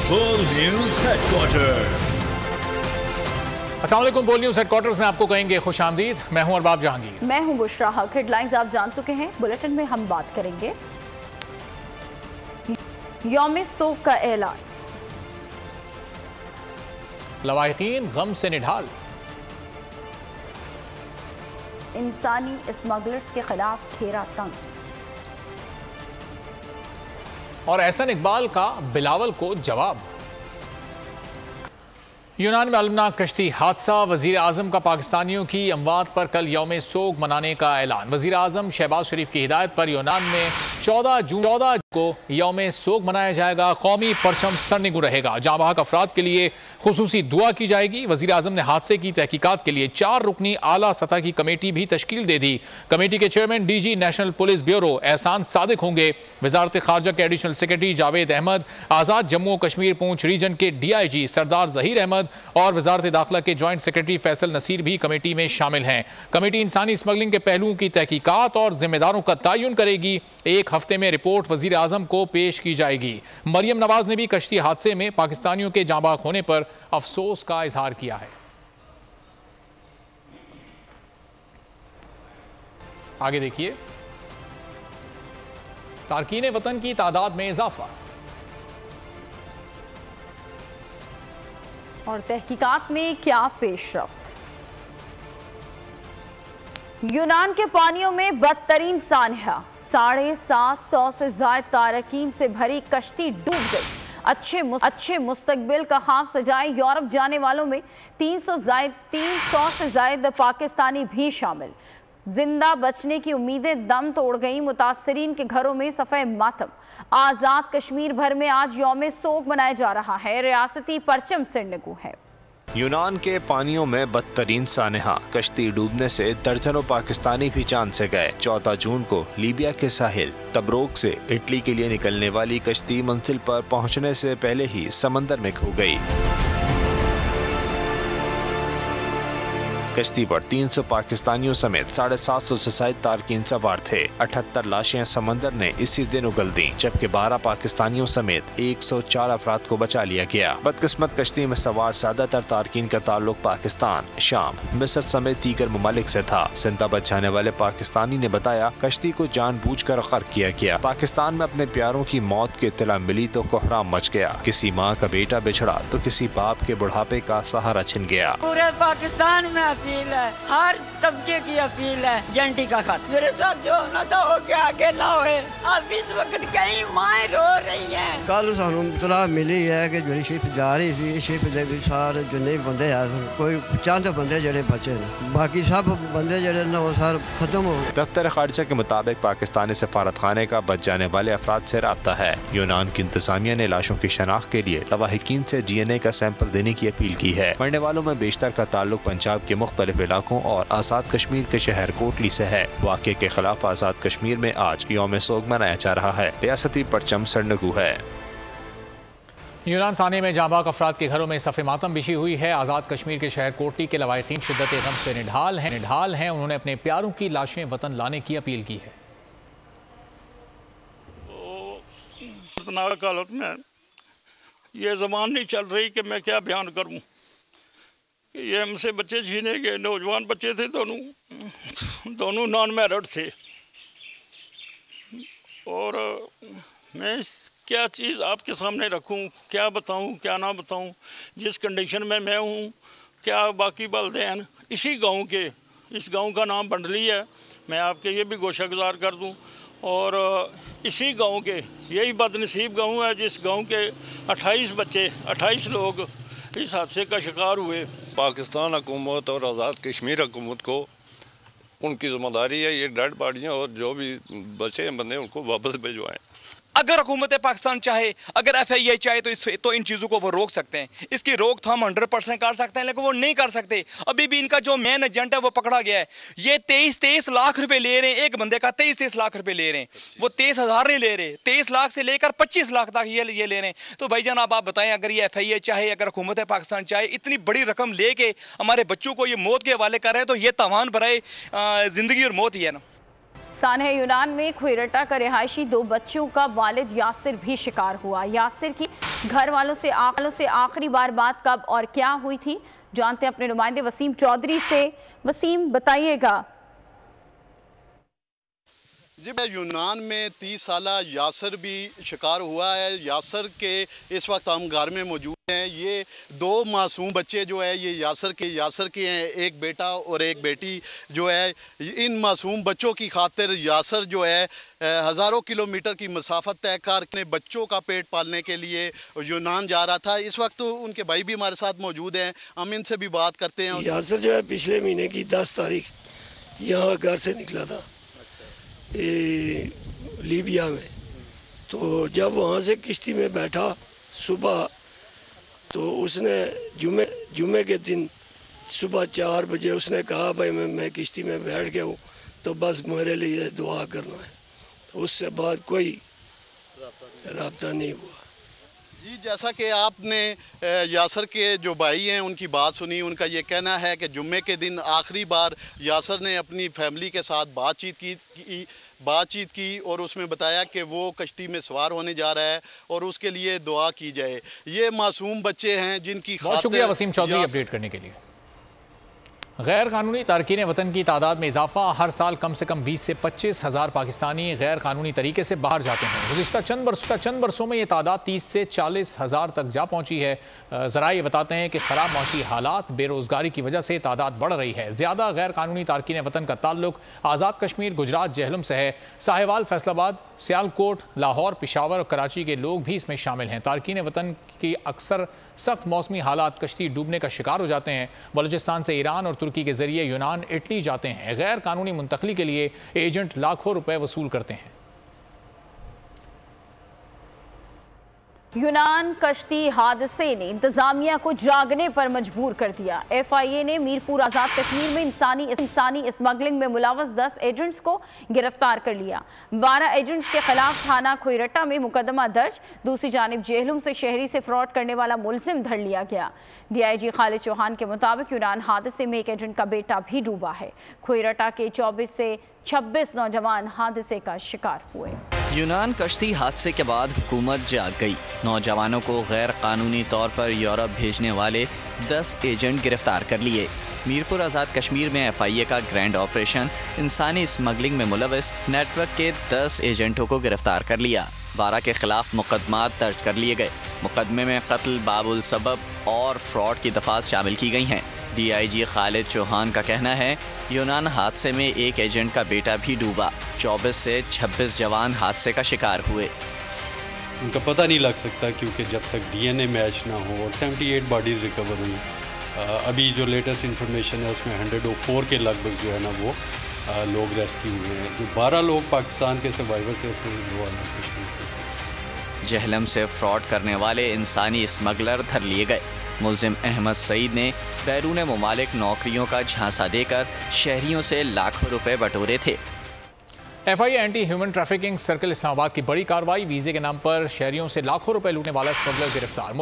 बोल news headquarter. अस्सलाम वालेकुम। बोल न्यूज हेडक्वार्टर्स में आपको कहेंगे खुश आमदीद। मैं हूं अरबाब जहांगीर। मैं हूं बुशरा हक। हेडलाइंस आप जान चुके हैं। बुलेटिन में हम बात करेंगे यौम सोग का ऐलान, लवाहिकीन गम से निढाल, इंसानी स्मगलर्स के खिलाफ घेरा तंग और एहसन इकबाल का बिलावल को जवाब। यूनान में अलमनाक कश्ती हादसा, वजीर आजम का पाकिस्तानियों की अमवात पर कल यौम सोग मनाने का ऐलान। वजीर आजम शहबाज शरीफ की हिदायत पर यूनान में 14 जून को यौम सोग मनाया जाएगा। कौमी परचम सरनिगू रहेगा। जाँ बहक अफराद के लिए खुसूसी दुआ की जाएगी। वजीर आजम ने हादसे की तहकीकात के लिए 4 रुकनी आला सतह की कमेटी भी तश्कील दे दी। कमेटी के chairman DG national police bureau एहसान सादिक होंगे। वजारत खारजा के एडिशनल सेक्रेटरी जावेद अहमद, आज़ाद जम्मू कश्मीर पूंछ रीजन के DIG सरदार जहीर अहमद और वजारत दाखिला के जॉइंट सेक्रेटरी फैसल नसीर भी कमेटी में शामिल हैं। कमेटी इंसानी स्मगलिंग के पहलुओं की तहकीकात और जिम्मेदारों का तयन करेगी। 1 हफ्ते में रिपोर्ट वजीर आजम को पेश की जाएगी। मरियम नवाज ने भी कश्ती हादसे में पाकिस्तानियों के जांबाग होने पर अफसोस का इजहार किया है। आगे देखिए, तारकीन वतन की तादाद में इजाफा और तहकीकात में क्या पेशरफ्त। यूनान के पानियों में बदतरीन सानहा, 750 से ज्यादा तारकीन से भरी कश्ती डूब गई। अच्छे मुस्तकबिल का ख्वाब सजाए यूरोप जाने वालों में 300 से ज्यादा पाकिस्तानी भी शामिल। जिंदा बचने की उम्मीदें दम तोड़ गई। मुतासरीन के घरों में सफ़े मातम। आज़ाद कश्मीर भर में आज यौम सोग मनाया जा रहा है। रियासती परचम सिरनिगू है। यूनान के पानियों में बदतरीन सानहा, कश्ती डूबने से दर्जनों पाकिस्तानी भी जान से गए। 14 जून को लीबिया के साहिल तब्रोक से इटली के लिए निकलने वाली कश्ती मंजिल पर पहुंचने से पहले ही समंदर में खो गई। कश्ती पर 300 पाकिस्तानियों समेत 750 से ज्यादा तारकीन सवार थे। 78 लाशें समंदर ने इसी दिन उगल दी, जबकि 12 पाकिस्तानियों समेत 104 अफराद को बचा लिया गया। बदकिस्मत कश्ती में सवार ज्यादातर तारकीन का ताल्लुक पाकिस्तान, शाम, मिस्र समेत दीगर ममालिक से था। जिंदा बच जाने वाले पाकिस्तानी ने बताया, कश्ती को जानबूझकर गर्क किया गया। पाकिस्तान में अपने प्यारों की मौत की इत्तला मिली तो कोहराम मच गया। किसी माँ का बेटा बिछड़ा तो किसी बाप के बुढ़ापे का सहारा छिन गया। पूरे पाकिस्तान में अपील है, हर तबके की अपील है, जंटी का खत। मेरे साथ जो होना था हो गया, आगे ना होए। अब इस वक्त कई माएँ रो रही हैं। कल सानू इतला मिली है कि जी शिप जा रही थी, शिप के सारे जिन्ने बंदे कोई चंद बंदे जड़े बचे ने, बाकी सब बंदे जड़े ने वो सारे खत्म हो गए। दफ्तर खारजा के मुताबिक पाकिस्तानी सफारत खाने का बच जाने वाले अफराद से राब्ता है। यूनान की इंतजामिया ने लाशों की शनाख्त के लिए लवाहिकीन से DNA का सैंपल देने की अपील की है। मरने वालों में बेशतर का ताल्लुक पंजाब के मुख्तलिफ इलाकों और आज़ाद कश्मीर के शहर कोटली से है। वाक़े के खिलाफ आज़ाद कश्मीर में आज यौम सोग मनाया जा रहा है। रियासती परचम सरनिगू है। यूनान साने में जांबाग अफराद के घरों में सफ़े मातम बिछी हुई है। आज़ाद कश्मीर के शहर कोटली के लवाहिकीन शिद्दत गम से निढाल हैं। उन्होंने अपने प्यारों की लाशें वतन लाने की अपील की है। हालत में ये ज़बान नहीं चल रही कि मैं क्या बयान करूं। ये हमसे बच्चे छीने गए, नौजवान बच्चे थे, दोनों नॉन मैरिड थे। और मैं क्या चीज़ आपके सामने रखूं, क्या बताऊं, क्या ना बताऊं। जिस कंडीशन में मैं हूं, क्या बाकी वालिदैन इसी गांव के, इस गांव का नाम बंडली है, मैं आपके ये भी गोशागुजार कर दूं। और इसी गांव के, यही बदनसीब गांव है जिस गांव के 28 लोग इस हादसे का शिकार हुए। पाकिस्तान हुकूमत और आज़ाद कश्मीर हुकूमत को उनकी ज़िम्मेदारी है ये डेड बॉडियाँ और जो भी बचे हैं बंदे उनको वापस भिजवाएं। अगर हुकूमत पाकिस्तान चाहे, अगर FIA चाहे तो इन चीज़ों को वो रोक सकते हैं। इसकी रोकथाम 100% कर सकते हैं, लेकिन वो नहीं कर सकते। अभी भी इनका जो मेन एजेंट है वो पकड़ा गया है। ये 23 लाख रुपए ले रहे हैं, एक बंदे का 23 लाख रुपए ले रहे हैं। वो 23,000 नहीं ले रहे, 23 लाख से लेकर 25 लाख तक ये ले रहे हैं। तो भाईजान आप बताएं, अगर ये FIA चाहे, अगर हुकूमत पाकिस्तान चाहे, इतनी बड़ी रकम लेके हमारे बच्चों को ये मौत के हवाले कर रहे हैं, तो ये तावान भराए ज़िंदगी और मौत ही है ना। सानह यूनान में खुरटा का रिहायशी 2 बच्चों का वालिद यासिर भी शिकार हुआ। यासिर की घर वालों से आखिरी बार बात कब और क्या हुई थी, जानते हैं अपने नुमाइंदे वसीम चौधरी से। वसीम, बताइएगा। जी, यूनान में 30 साला यासर भी शिकार हुआ है। यासर के इस वक्त हम घर में मौजूद हैं। ये 2 मासूम बच्चे जो है ये यासर के हैं, एक बेटा और एक बेटी जो है। इन मासूम बच्चों की खातिर यासर जो है हज़ारों किलोमीटर की मसाफत तय कर अपने बच्चों का पेट पालने के लिए यूनान जा रहा था। इस वक्त उनके भाई भी हमारे साथ मौजूद हैं, हम इनसे भी बात करते हैं। यासर जो है पिछले महीने की 10 तारीख यहाँ घर से निकला था लीबिया में। तो जब वहाँ से किश्ती में बैठा सुबह, तो उसने जुमे के दिन सुबह 4 बजे उसने कहा भाई मैं किश्ती में बैठ गया हूँ, तो बस मेरे लिए दुआ करना है। तो उससे बाद कोई रब्ता नहीं हुआ। जी, जैसा कि आपने यासर के जो भाई हैं उनकी बात सुनी, उनका ये कहना है कि जुम्मे के दिन आखिरी बार यासर ने अपनी फैमिली के साथ बातचीत की और उसमें बताया कि वो कश्ती में सवार होने जा रहा है और उसके लिए दुआ की जाए। ये मासूम बच्चे हैं जिनकी बहुत शुक्रिया वसीम चौधरी अपडेट करने के लिए। गैर कानूनी तारकीन वतन की तादाद में इजाफा, हर साल कम से कम 20 से 25 हज़ार पाकिस्तानी गैर कानूनी तरीके से बाहर जाते हैं। गुज़िश्ता चंद बरसों में ये तादाद 30 से 40 हज़ार तक जा पहुंची है। ज़रा ये बताते हैं कि ख़राब मौसमी हालात, बेरोज़गारी की वजह से तादाद बढ़ रही है। ज़्यादा गैर कानूनी तारकीन वतन का ताल्लुक आज़ाद कश्मीर, गुजरात, जहलम से है। साहिवाल, फैसलाबाद, सियालकोट, लाहौर, पेशावर और कराची के लोग भी इसमें शामिल हैं। तारकीन वतन की अक्सर सख्त मौसमी हालात कश्ती डूबने का शिकार हो जाते हैं। बलूचिस्तान से ईरान और तुर्की के जरिए यूनान, इटली जाते हैं। गैर कानूनी मुंतकली के लिए एजेंट लाखों रुपए वसूल करते हैं। यूनान कश्ती हादसे ने इंतजामिया को जागने पर मजबूर कर दिया। FIA ने मीरपुर आज़ाद कश्मीर में इंसानी स्मगलिंग में मुलव्वस 10 एजेंट्स को गिरफ्तार कर लिया। 12 एजेंट्स के खिलाफ थाना खोईरट्टा में मुकदमा दर्ज। दूसरी जानिब जेहलुम से शहरी से फ्रॉड करने वाला मुलजिम धर लिया गया। DIG खालिद चौहान के मुताबिक यूनान हादसे में एक एजेंट का बेटा भी डूबा है। खोईरट्टा के 24 से 26 नौजवान हादसे का शिकार हुए। यूनान कश्ती हादसे के बाद हुकूमत जाग गई। नौजवानों को गैर कानूनी तौर पर यूरोप भेजने वाले 10 एजेंट गिरफ्तार कर लिए। मीरपुर आज़ाद कश्मीर में FIA का ग्रैंड ऑपरेशन इंसानी स्मगलिंग में मुलव्वस नेटवर्क के 10 एजेंटों को गिरफ्तार कर लिया। 12 के खिलाफ मुकदमात दर्ज कर लिए गए। मुकदमे में कत्ल, बाबुल सबब और फ्रॉड की दफात शामिल की गई हैं। DIG खालिद चौहान का कहना है यूनान हादसे में एक एजेंट का बेटा भी डूबा। 24 से 26 जवान हादसे का शिकार हुए। उनका पता नहीं लग सकता क्योंकि जब तक DNA मैच ना हो। और 78 बॉडीज़ रिकवर हुई। अभी जो लेटेस्ट इन्फॉर्मेशन है उसमें 104 के लगभग जो है ना वो लोग रेस्क्यू हुए हैं। जो 12 लोग पाकिस्तान के सर्वाइवर थे उसमें 2 अलग कश्मीर के। जहलम से फ्रॉड करने वाले इंसानी स्मगलर धर लिए गए। मुलजिम अहमद सईद ने बैरून ममालिक नौकरियों का झांसा देकर शहरियों से लाखों रुपए बटोरे थे। FIA anti human trafficking circle Islamabad की बड़ी कार्रवाई। वीज़े के नाम पर शहरियों से लाखों रुपए लूटने वाला स्मगलर गिरफ्तार।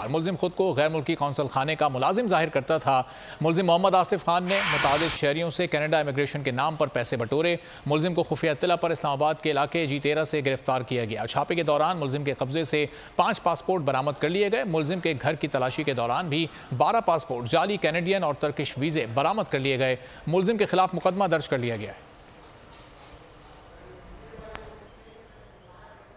मुलजिम खुद को गैर मुल्की कौंसल खाने का मुलाजिम जाहिर करता था। मुलजिम मोहम्मद आसिफ खान ने मुतादिद शहरियों से कनाडा इमिग्रेशन के नाम पर पैसे बटोरे। मुलजिम को खुफिया इत्तला पर इस्लामाबाद के इलाके G13 से गिरफ्तार किया गया। छापे के दौरान मुलजिम के कब्जे से 5 पासपोर्ट बरामद कर लिए गए। मुलजिम के घर की तलाशी के दौरान भी 12 पासपोर्ट, जाली कैनेडियन और तर्किश वीज़े बरामद कर लिए गए। मुलजिम के खिलाफ मुकदमा दर्ज कर लिया गया है।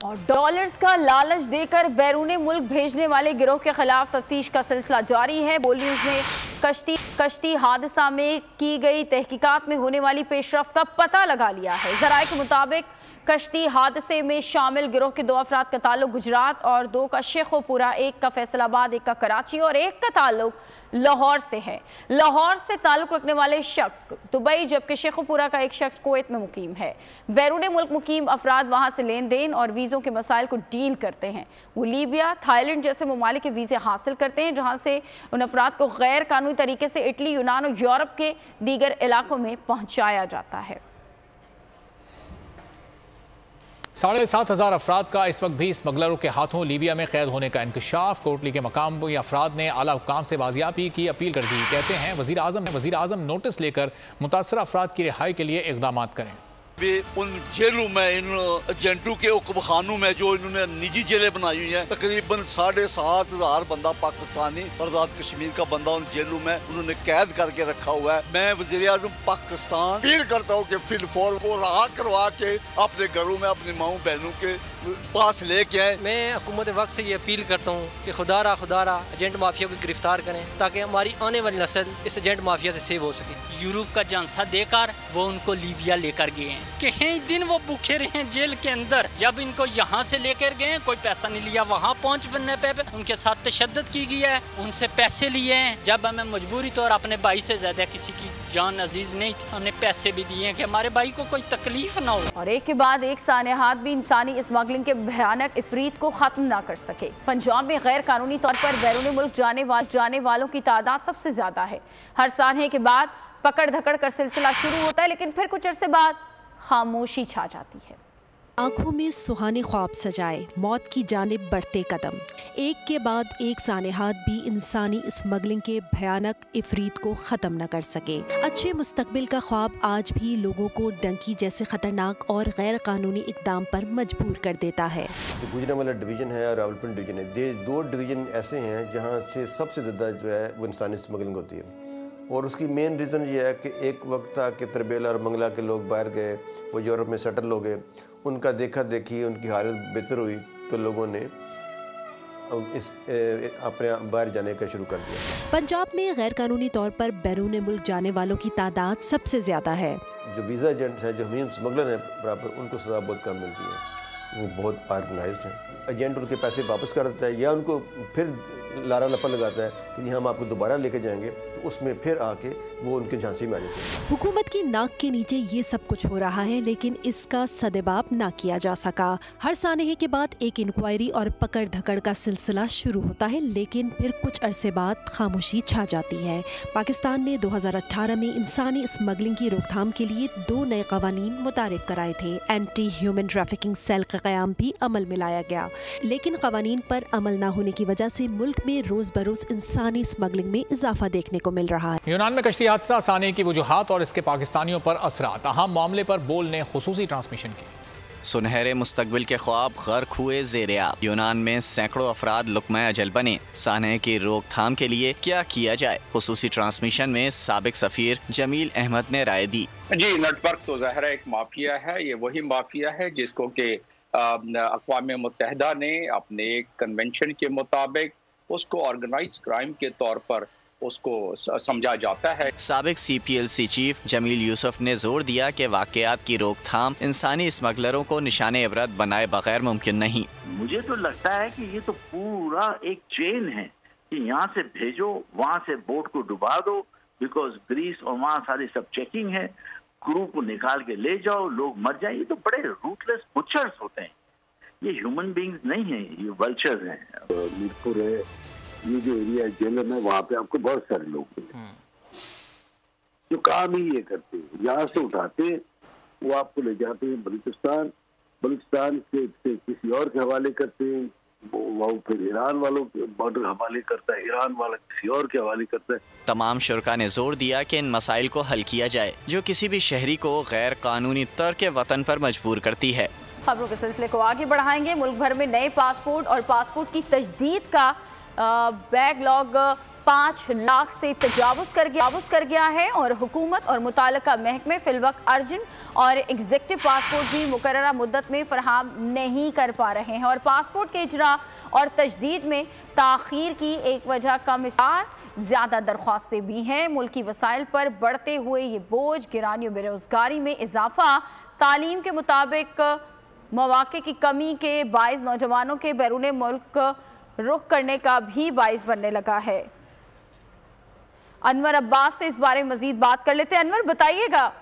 और डॉलर्स का लालच देकर बैरून मुल्क भेजने वाले गिरोह के खिलाफ तफ्तीश का सिलसिला जारी है। बोल न्यूज़ ने कश्ती हादसा में की गई तहकीकात में होने वाली पेशरफ्त का पता लगा लिया है। ज़राए के मुताबिक कश्ती हादसे में शामिल गिरोह के 2 अफराद का ताल्लुक गुजरात और 2 का शेखोपुरा, 1 का फैसलाबाद, 1 का कराची और 1 का ताल्लुक लाहौर से है। लाहौर से ताल्लुक रखने वाले शख्स दुबई, जबकि शेखोपुरा का एक शख्स कुवैत में मुकीम है। बैरून मुल्क मुकीम अफराद वहाँ से लेन देन और वीज़ों के मसाइल को डील करते हैं। वो लीबिया, थाईलैंड जैसे ममालिक के वीज़े हासिल करते हैं, जहाँ से उन अफराद को गैर कानूनी तरीके से इटली, यूनान और यूरोप के दीगर इलाकों में पहुँचाया जाता है। 7,500 अफराद का इस वक्त भी स्मगलरों के हाथों लीबिया में कैद होने का इंकशाफ। कोटली के मकामी अफराद ने आला हुकाम से बाजियाबी की अपील कर दी। कहते हैं वज़ीर आज़म नोटिस लेकर मुतासरा अफराद की रिहाई के लिए इक़दाम करें। वे उन जेलों में, इन एजेंटों के हुक्म खानों में जो इन्होंने निजी जेलें बनाई हुई हैं, तकरीबन 7,500 बंदा पाकिस्तानी आजाद कश्मीर का बंदा उन जेलों में उन्होंने कैद करके रखा हुआ है। मैं वज़ीर-ए-आज़म पाकिस्तान अपील करता हूँ कि फिलफॉल को रहा करवा के अपने घरों में अपनी माओ बहनों के पास लेके आए। मैं हुकूमत वक्त से ये अपील करता हूँ कि खुदारा एजेंट माफिया को गिरफ्तार करें ताकि हमारी आने वाली नस्ल इस एजेंट माफिया से सेव हो सके। यूरोप का झांसा देकर वो उनको लीबिया लेकर गए हैं, कई दिन वो भूखे रहे जेल के अंदर। जब इनको यहाँ से लेकर गए, कोई पैसा नहीं लिया, वहाँ पहुँचने पे उनके साथ तशद्दुद की गई है, उनसे पैसे लिए हैं। जब हमें मजबूरी तौर अपने भाई से ज्यादा किसी की जान अजीज नहीं थी, हमने पैसे भी दिए कि हमारे भाई को कोई तकलीफ ना हो। और एक के बाद एक सानेहात भी इंसानी स्मगलिंग के भयानक इफरीत को खत्म ना कर सके। पंजाब में गैर कानूनी तौर पर बैरून मुल्क जाने वालों की तादाद सबसे ज्यादा है। हर सानहे के बाद पकड़ धकड़ का सिलसिला शुरू होता है, लेकिन फिर कुछ अरसे बाद खामोशी छा जाती है। आंखों में सुहाने ख्वाब सजाए, मौत की जानिब बढ़ते कदम, एक के बाद एक सानेहात भी इंसानी स्मगलिंग के भयानक इफरीत को ख़त्म न कर सके। अच्छे मुस्तकबिल का ख्वाब आज भी लोगों को डंकी जैसे ख़तरनाक और गैर कानूनी इक़दाम पर मजबूर कर देता है। जो गुजरांवाला डिवीज़न है और रावलपिंडी डिवीज़न है, ये 2 डिवीज़न ऐसे हैं जहाँ से सबसे ज़्यादा जो है वो इंसानी स्मगलिंग होती है। और उसकी मेन रीज़न ये है कि एक वक्त था कि तरबेला और मंगला के लोग बाहर गए, वो यूरोप में सेटल हो गए, उनका देखा देखी उनकी हालत बेहतर हुई तो लोगों ने अपने बाहर जाने का शुरू कर दिया। पंजाब में गैर कानूनी तौर पर बैरून मुल्क जाने वालों की तादाद सबसे ज़्यादा है। जो वीज़ा एजेंट्स हैं, जो हमीम स्मगलर हैं बराबर, उनको सज़ा बहुत कम मिलती है। वो बहुत ऑर्गेनाइज्ड हैं। एजेंट उनके पैसे वापस कर देता है या उनको फिर लारा लपा लगाता है कि हम आपको दोबारा लेके जाएंगे, तो उसमें फिर आके वो उनके झांसी में आ जाते हैं। हुकूमत की नाक के नीचे ये सब कुछ हो रहा है, लेकिन इसका सदेबाब ना किया जा सका। हर सानहे के बाद एक इंक्वायरी और पकड़ धकड़ का सिलसिला शुरू होता है, लेकिन फिर कुछ अरसे बाद खामोशी छा जाती है। पाकिस्तान ने 2018 में इंसानी स्मगलिंग की रोकथाम के लिए 2 नए कवानीन मुतारिफ कराए थे। एंटी ह्यूमन ट्रैफिकिंग सेल का क़याम भी अमल में लाया गया, लेकिन कवानीन पर अमल न होने की वजह से मुल्क में रोज बरोज इंसानी स्मगलिंग में इजाफा देखने को मिल रहा है। यूनान में कश्ती हादसा, साने की वजूहात और इसके पाकिस्तानियों पर असरात। अहम मामले पर बोल ने खुसूसी ट्रांसमिशन की। सुनहरे मुस्तकबिल के ख्वाब गर्क हुए ज़ेर-ए-आब। यूनान में सैकड़ों अफराद लुक़मा अजल बने। सानहे की रोकथाम के लिए क्या किया जाए? खुसूसी ट्रांसमिशन में साबिक सफ़ीर जमील अहमद ने राय दी। जी, नेटवर्क तो ज़ाहिर एक माफिया है। ये वही माफिया है जिसको कि अक़वाम मुत्तहिदा ने अपने एक कन्वेंशन के मुताबिक उसको ऑर्गेनाइज क्राइम के तौर पर उसको समझा जाता है। साबिक CPLC चीफ जमील यूसुफ ने जोर दिया कि वाक़यात की रोकथाम इंसानी स्मगलरों को निशाने इबरत बनाए बगैर मुमकिन नहीं। मुझे तो लगता है कि ये तो पूरा एक चेन है कि यहाँ से भेजो, वहाँ से बोट को डुबा दो, बिकॉज ग्रीस और वहाँ सारी सब चेकिंग है, क्रू को निकाल के ले जाओ, लोग मर जाए। ये तो बड़े रूटलेस बुचर्स होते हैं, ये ह्यूमन बींग्स नहीं है, ये वल्चर्स हैं। मीरपुर है, ये जो एरिया है जेल में, वहाँ पे आपको बहुत सारे लोग मिले जो काम ही ये करते हैं। यहाँ से उठाते वो आपको ले जाते हैं बलूचिस्तान, बलूचिस्तान से किसी और के हवाले करते हैं, वो फिर ईरान वालों के बॉर्डर हवाले करता है, ईरान वाला किसी और के हवाले करता है। तमाम शुरका ने जोर दिया कि इन मसाइल को हल किया जाए जो किसी भी शहरी को गैर कानूनी तर्क वतन पर मजबूर करती है। खबरों के सिलसिले को आगे बढ़ाएंगे। मुल्क भर में नए पासपोर्ट और पासपोर्ट की तजदीद का बैकलॉग 5 लाख से तजावुज़ कर गया है और हुकूमत और मुताल्लिका महकमे फिलवक्त अर्जेंट और एग्जीक्यूटिव पासपोर्ट भी मुकर्ररा मुद्दत में फराहम नहीं कर पा रहे हैं और पासपोर्ट के इजरा और तजदीद में ताख़ीर की एक वजह कम इस्तार, ज़्यादा दरख्वास्तें भी हैं। मुल्की वसाइल पर बढ़ते हुए ये बोझ, गिरानी बेरोज़गारी में इजाफा, तालीम के मुताबिक मौक़े की कमी के बाइस नौजवानों के बैरून मुल्क रुख करने का भी बाइस बनने लगा है। अनवर अब्बास से इस बारे में मजीद बात कर लेते हैं। अनवर, बताइएगा।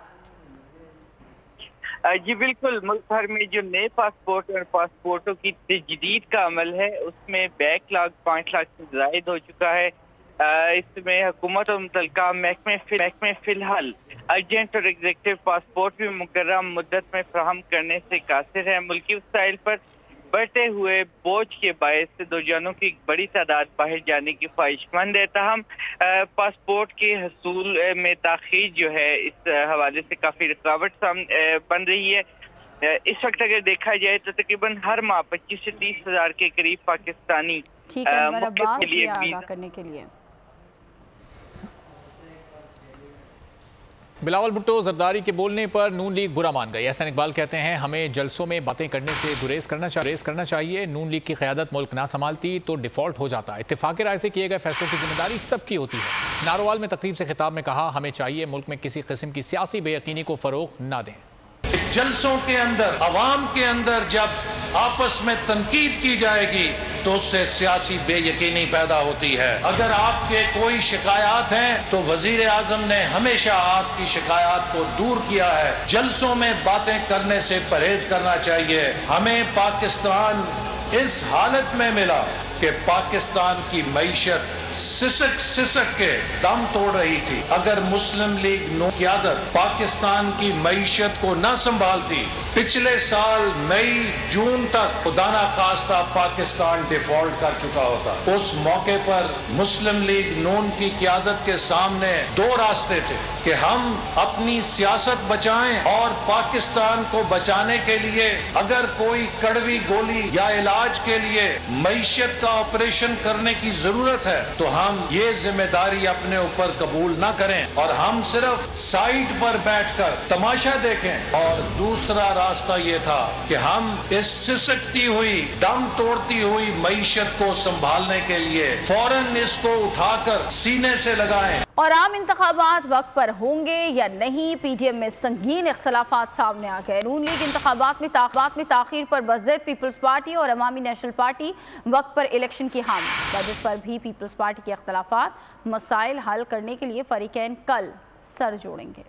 जी बिल्कुल, मुल्क भर में जो नए पासपोर्ट और पासपोर्टों की तजदीद का अमल है उसमें बैकलॉग 5 लाख से ज़ायद हो चुका है। इसमें हुकूमत और मुतल्लिका महकमे फिलहाल अर्जेंट और एग्जीक्यूटिव पासपोर्ट भी मुकर्रर मुद्दत में फराहम करने से कासिर है। मुल्की वसाइल पर बढ़ते हुए बोझ के बायस से दो जानों की बड़ी तादाद बाहर जाने की ख्वाहिशमंद है। ताहम पासपोर्ट के हसूल में ताखीर जो है इस हवाले से काफ़ी रुकावट बन रही है। इस वक्त अगर देखा जाए तो तकरीबन हर माह 25 से 30 हज़ार के करीब पाकिस्तानी के लिए करने के लिए। बिलावल भुट्टो जरदारी के बोलने पर नून लीग बुरा मान गई। एहसान इकबाल कहते हैं हमें जलसों में बातें करने से गुरेज करना चाहिए। नून लीग की क़यादत मुल्क ना संभालती तो डिफॉल्ट हो जाता। इत्तेफाक राय से किए गए फैसलों की जिम्मेदारी सबकी होती है। नारोवाल में तकरीब से खिताब में कहा हमें चाहिए मुल्क में किसी किस्म की सियासी बेयकीनी को फरोग ना दें। जलसों के अंदर अवाम के अंदर जब आपस में तनकीद की जाएगी तो उससे सियासी बेयकीनी पैदा होती है। अगर आपके कोई शिकायत हैं तो वजीर आजम ने हमेशा आपकी शिकायत को दूर किया है। जलसों में बातें करने से परहेज करना चाहिए। हमें पाकिस्तान इस हालत में मिला कि पाकिस्तान की मईशत सिसक के दम तोड़ रही थी। अगर मुस्लिम लीग क़यादत पाकिस्तान की मईशत को न संभालती, पिछले साल मई जून तक खुदा ना खास्ता पाकिस्तान डिफॉल्ट कर चुका होता। उस मौके पर मुस्लिम लीग नून की क़यादत के सामने दो रास्ते थे कि हम अपनी सियासत बचाएं और पाकिस्तान को बचाने के लिए अगर कोई कड़वी गोली या इलाज के लिए मईशत का ऑपरेशन करने की जरूरत है तो हम ये जिम्मेदारी अपने ऊपर कबूल ना करें और हम सिर्फ साइड पर बैठकर तमाशा देखें। और दूसरा रास्ता ये था कि हम इस सिसकती हुई दम तोड़ती हुई मईशत को संभालने के लिए फौरन इसको उठाकर सीने से लगाएं। और आम इंतखाबात वक्त पर होंगे या नहीं, पीडीएम में संगीन इख्तलाफात सामने आ गए। नून लीग इंतखाबात में ताखीर पर बज़द, पीपल्स पार्टी और अवामी नेशनल पार्टी वक्त पर इलेक्शन की हामी। बजट पर भी पीपल्स पार्टी के इख्तलाफात मसाइल हल करने के लिए फरीकैन कल सर जोड़ेंगे।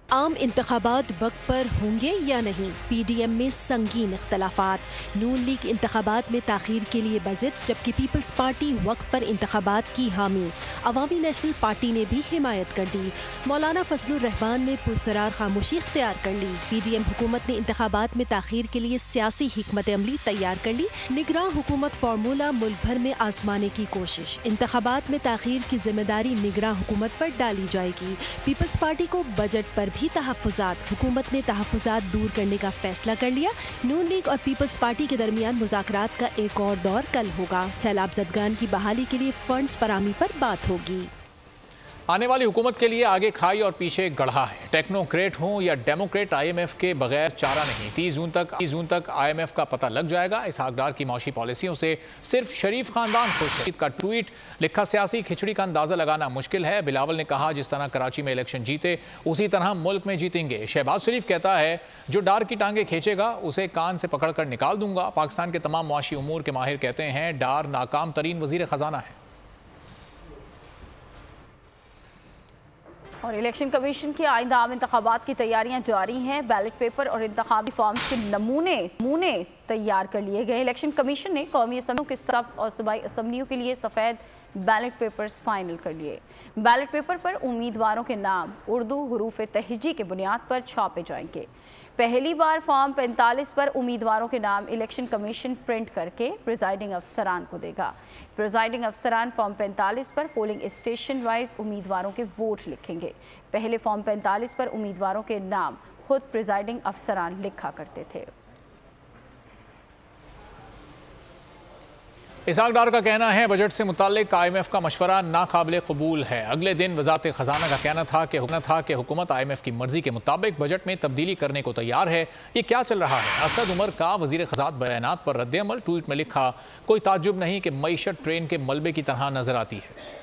आम इंतखाबात वक्त पर होंगे या नहीं, पीडीएम में संगीन इख्तलाफात। नून लीग इंतखाबात में ताखीर के लिए बज़द, जबकि पीपल्स पार्टी वक्त पर इंतखाबात की हामी। अवामी नेशनल पार्टी ने भी हिमायत कर दी। मौलाना फजलुर रहमान ने पुरसरार खामोशी इख्तियार कर ली। पीडीएम हुकूमत ने इंतखाबात में ताखीर के लिए सियासी हिकमत अमली तैयार कर ली। निगरान हुकूमत फार्मूला मुल्क भर में आजमाने की कोशिश। इंतखाबात में ताखीर की जिम्मेदारी निगरान हुकूमत पर डाली जाएगी। पीपल्स पार्टी को बजट पर भी तहफ़्फ़ुज़ात, हुकूमत ने तहफ़्फ़ुज़ात दूर करने का फैसला कर लिया। नून लीग और पीपल्स पार्टी के दरमियान मुज़ाकरात का एक और दौर कल होगा। सैलाब ज़दगान की बहाली के लिए फंड्स फराहमी पर बात होगी। आने वाली हुकूमत के लिए आगे खाई और पीछे गढ़ा है। टेक्नोक्रेट हों या डेमोक्रेट, IMF के बगैर चारा नहीं। 30 जून तक IMF का पता लग जाएगा। इसहाक डार की मौशी पॉलिसियों से सिर्फ शरीफ खानदान खुश है। का ट्वीट लिखा सियासी खिचड़ी का अंदाजा लगाना मुश्किल है। बिलावल ने कहा जिस तरह कराची में इलेक्शन जीते उसी तरह मुल्क में जीतेंगे। शहबाज शरीफ कहता है जो डार की टांगे खींचेगा उसे कान से पकड़ कर निकाल दूंगा। पाकिस्तान के तमाम मुआशी उमूर के माहिर कहते हैं डार नाकाम तरीन वजीर खजाना है। और इलेक्शन कमीशन की आइंदा आम इंतखाबात की तैयारियां जारी हैं। बैलेट पेपर और इंतखाबी फॉर्म्स के नमूने तैयार कर लिए गए। इलेक्शन कमीशन ने कौमी असम्बलियों के सब और सूबाई असम्बलियों के लिए सफ़ेद बैलेट पेपर्स फाइनल कर लिए। बैलेट पेपर पर उम्मीदवारों के नाम उर्दू हरूफ तहजी के बुनियाद पर छापे जाएंगे। पहली बार फॉर्म 45 पर उम्मीदवारों के नाम इलेक्शन कमीशन प्रिंट करके प्रिजाइडिंग अफसरान को देगा। प्रिजाइडिंग अफसरान फॉर्म 45 पर पोलिंग स्टेशन वाइज उम्मीदवारों के वोट लिखेंगे। पहले फॉर्म 45 पर उम्मीदवारों के नाम खुद प्रिजाइडिंग अफसरान लिखा करते थे। इसहाक डार का कहना है बजट से मुताल्लिक IMF का मशवरा नाकाबिल कबूल है। अगले दिन वज़ारत खजाना का कहना था कि हुकूमत IMF की मर्जी के मुताबिक बजट में तब्दीली करने को तैयार है। ये क्या चल रहा है? असद उमर का वज़ीर ख़ज़ानत बयानात पर रद्द-ए-अमल। ट्वीट में लिखा कोई ताज्जुब नहीं कि मईशत ट्रेन के मलबे की तरह नजर आती है।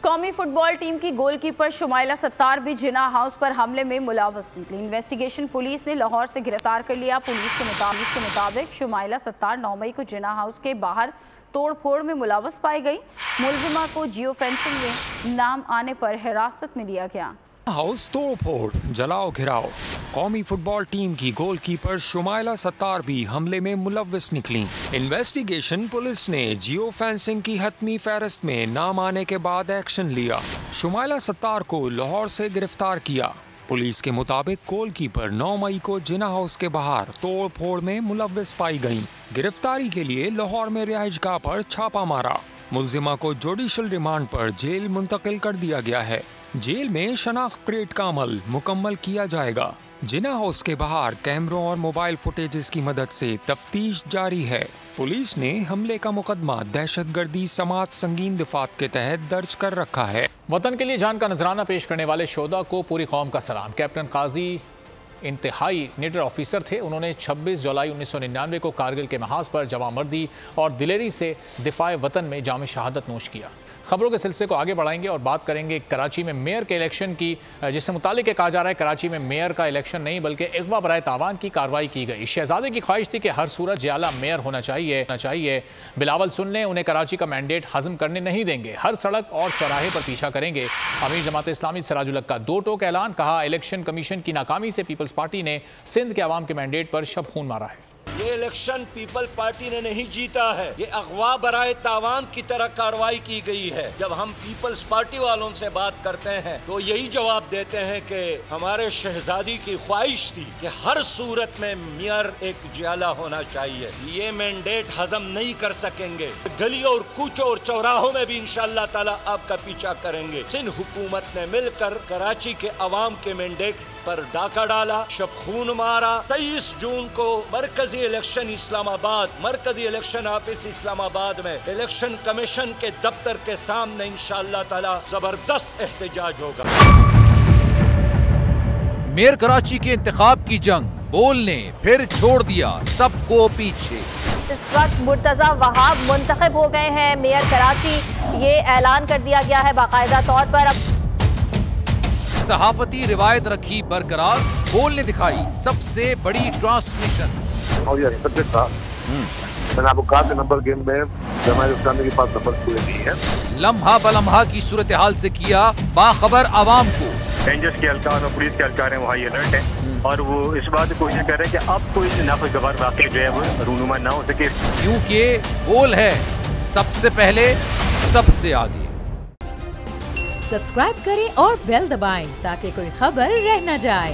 कौमी फुटबॉल टीम की गोलकीपर शुमाइला सत्तार भी जिना हाउस पर हमले में मुलव्वस निकली। इन्वेस्टिगेशन पुलिस ने लाहौर से गिरफ्तार कर लिया। पुलिस के मुताबिक शुमाइला सत्तार 9 मई को जिना हाउस के बाहर तोड़ फोड़ में मुलव्वस पाई गई। मुलजिमा को जियो फेंसिंग में नाम आने पर हिरासत में लिया गया। हाउस तोड़ फोड़, जलाओ घिराओ। कौमी फुटबॉल टीम की गोलकीपर शुमाइला सत्तार भी हमले में मुलव्वस निकली। इन्वेस्टिगेशन पुलिस ने जियो फेंसिंग की हतमी फहरिस्त में नाम आने के बाद एक्शन लिया। शुमाइला सत्तार को लाहौर से गिरफ्तार किया। पुलिस के मुताबिक गोलकीपर 9 मई को जिन्ना हाउस के बाहर तोड़ फोड़ में मुलव्विस पाई गयी। गिरफ्तारी के लिए लाहौर में रिहाइशगाह पर छापा मारा। मुलजिमा को जुडिशल रिमांड पर जेल मुंतकिल कर दिया गया है। जेल में शनाख्त परेड का अमल मुकम्मल किया जाएगा। जिन्ना हाउस के बाहर कैमरों और मोबाइल फुटेजेस की मदद से तफ्तीश जारी है। पुलिस ने हमले का मुकदमा दहशतगर्दी समात संगीन दिफात के तहत दर्ज कर रखा है। वतन के लिए जान का नजराना पेश करने वाले शोधा को पूरी कौम का सलाम। कैप्टन काजी इंतहाई निडर ऑफिसर थे। उन्होंने 26 जुलाई 1999 को कारगिल के महाज पर जवामर्दी और दिलेरी से दिफाए वतन में जाम शहादत नोश किया। खबरों के सिलसिले को आगे बढ़ाएंगे और बात करेंगे कराची में मेयर के इलेक्शन की, जिससे मुतालिक कहा जा रहा है कराची में मेयर का इलेक्शन नहीं बल्कि अगवा बराए तावान की कार्रवाई की गई। शहजादे की ख्वाहिश थी कि हर सूरत जियाला मेयर होना चाहिए। बिलावल सुन लें, उन्हें कराची का मैंडेट हजम करने नहीं देंगे। हर सड़क और चौराहे पर पीछा करेंगे। अमीर जमात इस्लामी सिराजुल हक का 2 टोक ऐलान। कहा इलेक्शन कमीशन की नाकामी से पीपल्स पार्टी ने सिंध के अवाम के मैंडेट पर शब खून मारा है। ये इलेक्शन पीपल पार्टी ने नहीं जीता है, ये अगवा बराए तावान की तरह कार्रवाई की गई है। जब हम पीपल्स पार्टी वालों से बात करते हैं तो यही जवाब देते हैं कि हमारे शहजादी की ख्वाहिश थी कि हर सूरत में मेयर एक जियाला होना चाहिए। ये मैंडेट हजम नहीं कर सकेंगे। गलियों और कूचों और चौराहों में भी इंशाअल्लाह ताला आपका पीछा करेंगे। सिंध हुकूमत ने मिलकर कराची के अवाम के मैंडेट पर डाका डाला, शब खून मारा। 23 जून को मरकजी इलेक्शन इस्लामाबाद, मरकजी इलेक्शन ऑफिस इस्लामाबाद में इलेक्शन कमीशन के दफ्तर के सामने इंशाअल्लाह ताला जबरदस्त एहतजाज होगा। मेयर कराची के इंतखाब की जंग, बोल ने फिर छोड़ दिया सबको पीछे। इस वक्त मुर्तजा वहाब मुंतखब हो गए हैं मेयर कराची, ये ऐलान कर दिया गया है बाकायदा तौर पर। अब सहाफती रिवायत रखी बरकरार, बोल ने दिखाई सबसे बड़ी ट्रांसमिशन। और ये एक्सपेक्टेड था। मैंने आपको कहा कि नंबर गेम में जमात इस्लामी के पास नंबर पूरे नहीं है। लम्हा बलम्हा की सूरत हाल से किया बाखबर आवाम को। रेंजर्स के एहलकार और पुलिस के एहलकार हैं वो हाई अलर्ट है और वो इस बात की कोशिश कर रहे हैं कि अब कोई नाखुशगवार वाक़या जो है वो रूनुमा ना हो सके, क्योंकि बोल है सबसे पहले सबसे आगे। सब्सक्राइब करें और बेल दबाएं ताकि कोई खबर रह न जाए।